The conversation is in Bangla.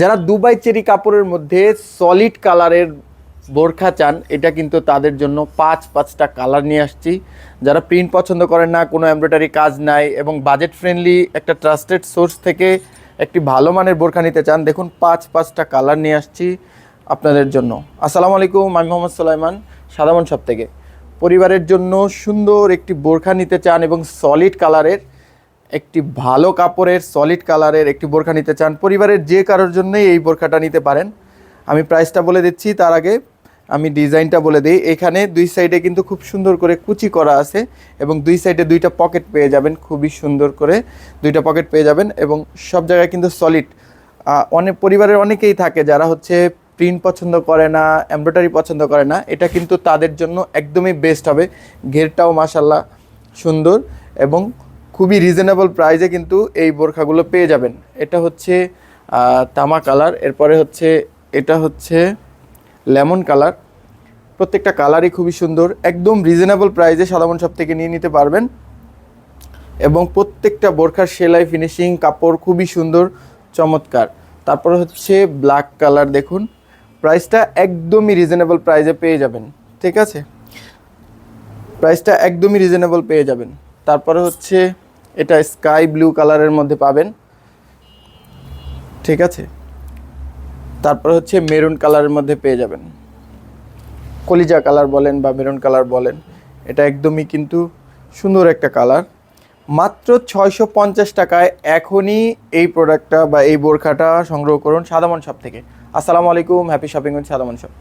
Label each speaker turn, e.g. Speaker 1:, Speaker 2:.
Speaker 1: যারা দুবাই চেরি কাপড়ের মধ্যে সলিড কালারের বোরখা চান, এটা কিন্তু তাদের জন্য পাঁচটা কালার নিয়ে আসছি। যারা প্রিন্ট পছন্দ করেন না, কোনো এমব্রয়ডারি কাজ নাই এবং বাজেট ফ্রেন্ডলি একটা ট্রাস্টেড সোর্স থেকে একটি ভালো মানের বোরখা নিতে চান, দেখুন পাঁচটা কালার নিয়ে আসছি আপনাদের জন্য। আসসালামু আলাইকুম, আমি মোহাম্মদ সুলাইমান, সাদামন শপ থেকে। পরিবারের জন্য সুন্দর একটি বোরখা নিতে চান এবং সলিড কালারের একটি ভালো কাপড়ের সলিড কালারের একটি বোরখা নিতে চান, পরিবারের যে কারোর জন্যই এই বোরখাটা নিতে পারেন। আমি প্রাইসটা বলে দিচ্ছি, তার আগে আমি ডিজাইনটা বলে দিই। এখানে দুই সাইডে কিন্তু খুব সুন্দর করে কুচি করা আছে এবং দুই সাইডে দুইটা পকেট পেয়ে যাবেন, খুবই সুন্দর করে দুইটা পকেট পেয়ে যাবেন এবং সব জায়গায় কিন্তু সলিড। অনেক পরিবারের অনেকেই থাকে যারা হচ্ছে প্রিন্ট পছন্দ করে না, এমব্রয়ডারি পছন্দ করে না, এটা কিন্তু তাদের জন্য একদমই বেস্ট হবে। ঘেরটাও মাশাল্লাহ সুন্দর এবং খুবই রিজনেবল প্রাইসে কিন্তু এই বোরখাগুলো পেয়ে যাবেন। এটা হচ্ছে তামা কালার, এরপরে হচ্ছে এটা হচ্ছে লেমন কালার। প্রত্যেকটা কালারই খুবই সুন্দর, একদম রিজনেবল প্রাইসে সাদামন শপ থেকে নিয়ে নিতে পারবেন এবং প্রত্যেকটা বোরখার সেলাই ফিনিশিং কাপড় খুবই সুন্দর, চমৎকার। তারপরে হচ্ছে ব্ল্যাক কালার, দেখুন প্রাইসটা একদমই রিজনেবল প্রাইসে পেয়ে যাবেন, ঠিক আছে, প্রাইসটা একদমই রিজনেবল পেয়ে যাবেন। তারপরে হচ্ছে এটা স্কাই ব্লু কালারের মধ্যে পাবেন, ঠিক আছে। তারপরে হচ্ছে মেরুন কালারের মধ্যে পেয়ে যাবেন, কলিজা কালার বলেন বা মেরুন কালার বলেন, এটা একদমই কিন্তু সুন্দর একটা কালার। মাত্র 650 টাকায় এখনই এই প্রোডাক্টটা বা এই বোরখাটা সংগ্রহ করুন সাদামন শপ থেকে। আসসালামু আলাইকুম, হ্যাপি শপিং উইথ সাদামন শপ।